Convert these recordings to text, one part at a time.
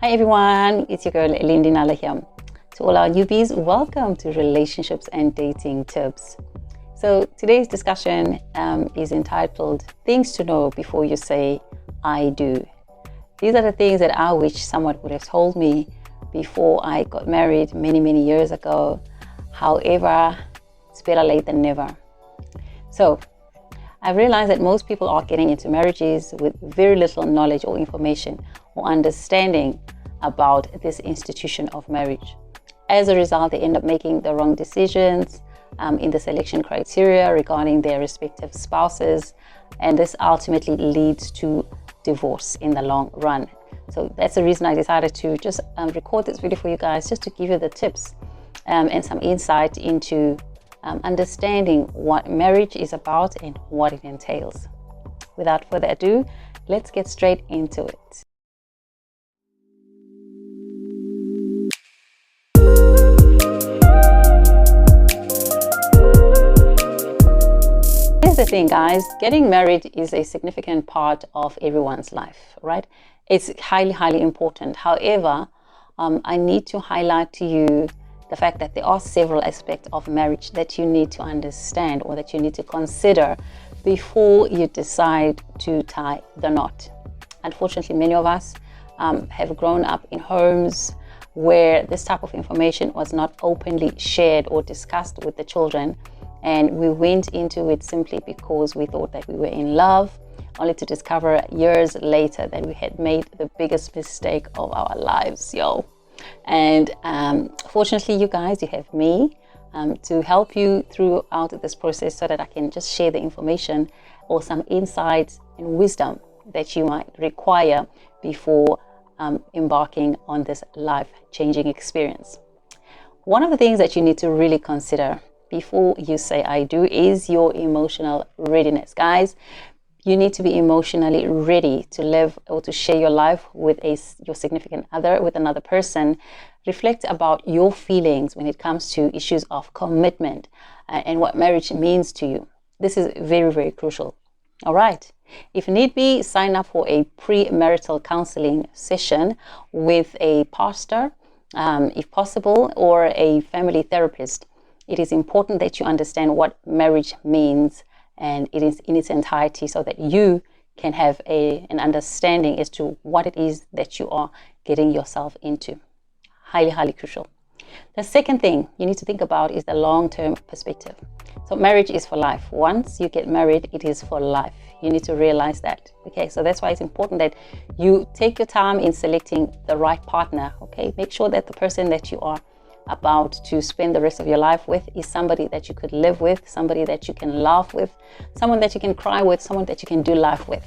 Hi everyone, it's your girl Lindy Nala here. To all our newbies, welcome to Relationships and Dating Tips. So today's discussion is entitled Things to Know Before You Say I Do. These are the things that I wish someone would have told me before I got married many years ago. However, it's better late than never. So I've realized that most people are getting into marriages with very little knowledge or information or understanding about this institution of marriage. As a result, they end up making the wrong decisions in the selection criteria regarding their respective spouses, and this ultimately leads to divorce in the long run. So that's the reason I decided to just record this video for you guys, just to give you the tips and some insight into understanding what marriage is about and what it entails. Without further ado, let's get straight into it. Here's the thing, guys, getting married is a significant part of everyone's life, right? It's highly important. However, I need to highlight to you the fact that there are several aspects of marriage that you need to understand or that you need to consider before you decide to tie the knot. Unfortunately, many of us have grown up in homes where this type of information was not openly shared or discussed with the children, and we went into it simply because we thought that we were in love, only to discover years later that we had made the biggest mistake of our lives, And fortunately, you guys, you have me to help you throughout this process so that I can just share the information or some insights and wisdom that you might require before embarking on this life-changing experience. One of the things that you need to really consider before you say I do is your emotional readiness. Guys, you need to be emotionally ready to live or to share your life with your significant other, with another person. Reflect about your feelings when it comes to issues of commitment and what marriage means to you. This is very crucial. All right. If need be, sign up for a premarital counseling session with a pastor, if possible, or a family therapist. It is important that you understand what marriage means and it is in its entirety, so that you can have an understanding as to what it is that you are getting yourself into. Highly crucial. The second thing you need to think about is the long-term perspective. So marriage is for life. Once you get married, it is for life. You need to realize that. Okay, so that's why it's important that you take your time in selecting the right partner. Okay, make sure that the person that you are about to spend the rest of your life with is somebody that you could live with, somebody that you can laugh with, someone that you can cry with, someone that you can do life with.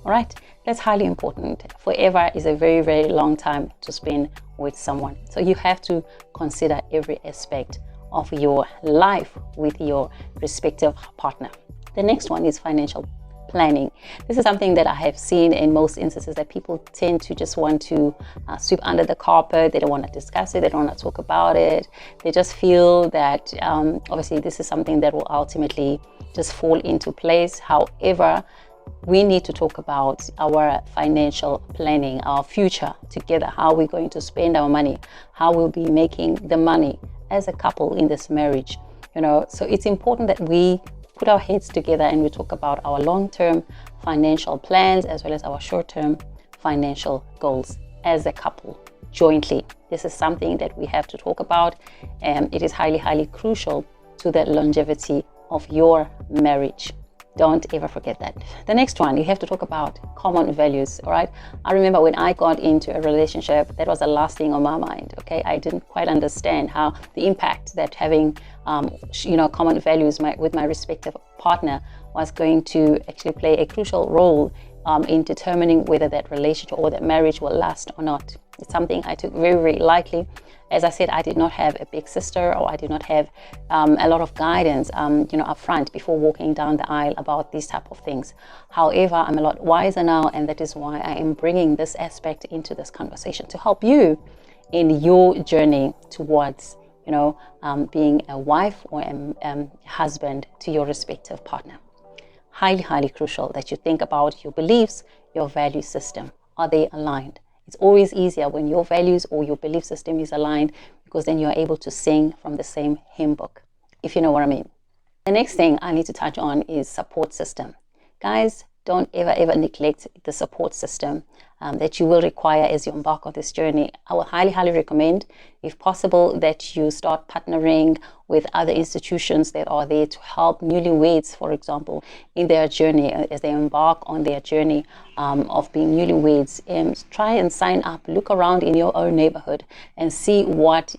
All right, that's highly important. Forever is a very long time to spend with someone. So you have to consider every aspect of your life with your respective partner. The next one is financial planning. This is something that I have seen in most instances, that people tend to just want to sweep under the carpet. They don't want to discuss it. They don't want to talk about it. They just feel that obviously this is something that will ultimately just fall into place. However, we need to talk about our financial planning, our future together, how we're going to spend our money, how we'll be making the money as a couple in this marriage. So it's important that we put our heads together and we talk about our long-term financial plans as well as our short-term financial goals as a couple jointly. This is something that we have to talk about, and it is highly crucial to the longevity of your marriage. Don't ever forget that. The next one, you have to talk about common values. All right. I remember when I got into a relationship, that was the last thing on my mind. Okay. I didn't quite understand how the impact that having, common values with my respective partner was going to actually play a crucial role in determining whether that relationship or that marriage will last or not. It's something I took very lightly. As I said, I did not have a big sister, or I did not have a lot of guidance, up front before walking down the aisle about these type of things. However, I'm a lot wiser now, and that is why I am bringing this aspect into this conversation to help you in your journey towards, being a wife or a husband to your respective partner. Highly crucial that you think about your beliefs, your value system. Are they aligned? It's always easier when your values or your belief system is aligned, because then you're able to sing from the same hymn book, if you know what I mean. The next thing I need to touch on is support system. Guys, don't ever neglect the support system that you will require as you embark on this journey. I will highly recommend, if possible, that you start partnering with other institutions that are there to help newlyweds, for example, in their journey as they embark on their journey of being newlyweds. And try and sign up, look around in your own neighborhood and see what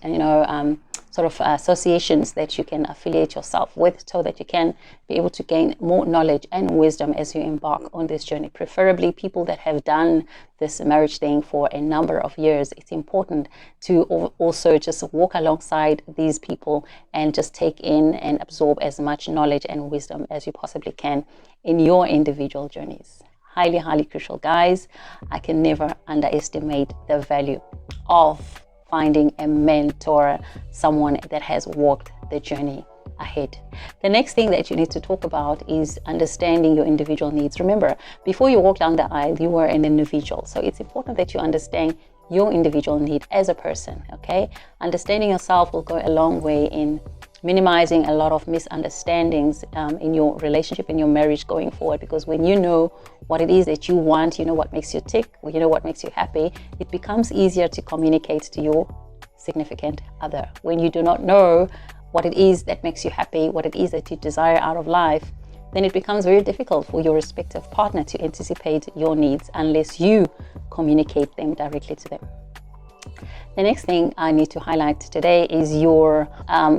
sort of associations that you can affiliate yourself with, so that you can be able to gain more knowledge and wisdom as you embark on this journey. Preferably people that have done this marriage thing for a number of years. It's important to also just walk alongside these people and just take in and absorb as much knowledge and wisdom as you possibly can in your individual journeys. Highly crucial, guys. I can never underestimate the value of finding a mentor, someone that has walked the journey ahead. The next thing that you need to talk about is understanding your individual needs. Remember, before you walk down the aisle, you were an individual. So it's important that you understand your individual need as a person, okay? Understanding yourself will go a long way in minimizing a lot of misunderstandings in your relationship, in your marriage going forward. Because when you know what it is that you want, you know what makes you tick, or you know what makes you happy, it becomes easier to communicate to your significant other. When you do not know what it is that makes you happy, what it is that you desire out of life, then it becomes very difficult for your respective partner to anticipate your needs unless you communicate them directly to them. The next thing I need to highlight today is your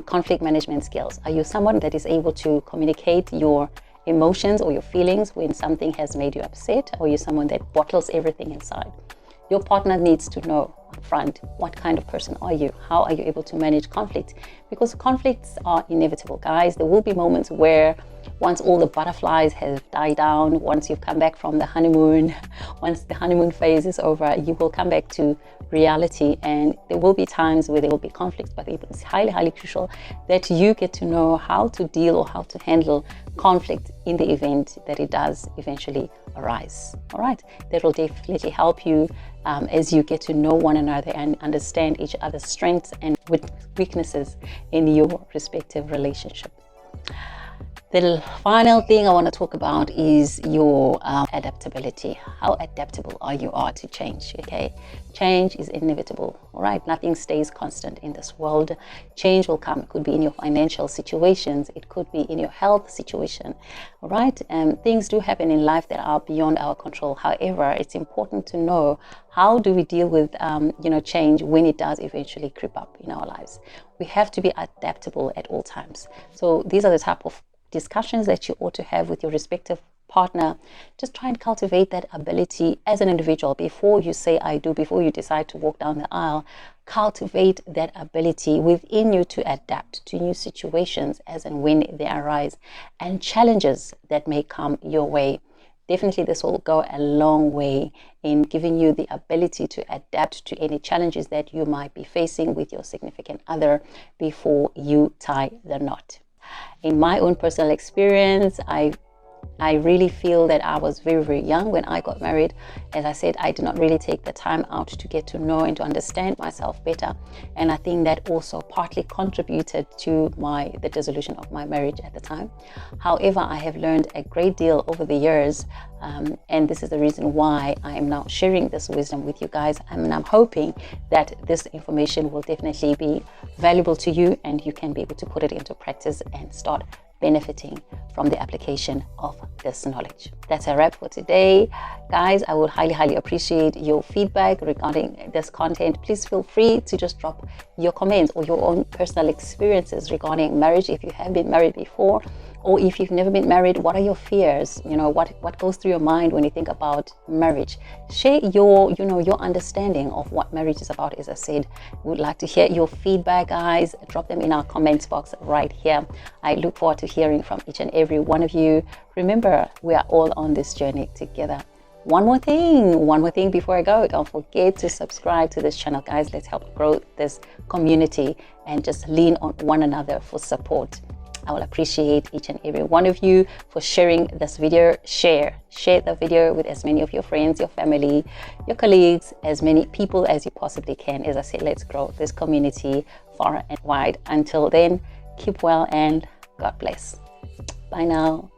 conflict management skills. Are you someone that is able to communicate your emotions or your feelings when something has made you upset, or are you someone that bottles everything inside? Your partner needs to know upfront, what kind of person are you? How are you able to manage conflict? Because conflicts are inevitable, guys. There will be moments where once all the butterflies have died down, once you've come back from the honeymoon, once the honeymoon phase is over, you will come back to reality, and there will be times where there will be conflicts. But it's highly crucial that you get to know how to deal or how to handle conflict in the event that it does eventually arise. All right, that will definitely help you as you get to know one another and understand each other's strengths and weaknesses in your respective relationship. The final thing I want to talk about is your adaptability. How adaptable you are to change, okay? Change is inevitable, all right? Nothing stays constant in this world. Change will come. It could be in your financial situations. It could be in your health situation, all right? Things do happen in life that are beyond our control. However, it's important to know, how do we deal with change when it does eventually creep up in our lives? We have to be adaptable at all times. So these are the type of discussions that you ought to have with your respective partner. Just try and cultivate that ability as an individual. Before you say I do, before you decide to walk down the aisle, cultivate that ability within you to adapt to new situations as and when they arise, and challenges that may come your way. Definitely this will go a long way in giving you the ability to adapt to any challenges that you might be facing with your significant other before you tie the knot. In my own personal experience, I really feel that I was very young when I got married. As I said, I did not really take the time out to get to know and to understand myself better. And I think that also partly contributed to the dissolution of my marriage at the time. However, I have learned a great deal over the years. And this is the reason why I am now sharing this wisdom with you guys. And I'm hoping that this information will definitely be valuable to you, and you can be able to put it into practice and start benefiting from the application of this knowledge. That's a wrap for today, guys. I would highly appreciate your feedback regarding this content. Please feel free to just drop your comments or your own personal experiences regarding marriage, if you have been married before, or if you've never been married. What are your fears? What goes through your mind when you think about marriage? Share your understanding of what marriage is about. As I said, we would like to hear your feedback, guys. Drop them in our comments box right here. I look forward to hearing from each and every one of you. Remember, we are all on this journey together. One more thing before I go. Don't forget to subscribe to this channel, guys. Let's help grow this community and just lean on one another for support. I will appreciate each and every one of you for sharing this video. Share the video with as many of your friends, your family, your colleagues, as many people as you possibly can. As I said, let's grow this community far and wide. Until then, keep well and God bless. Bye now.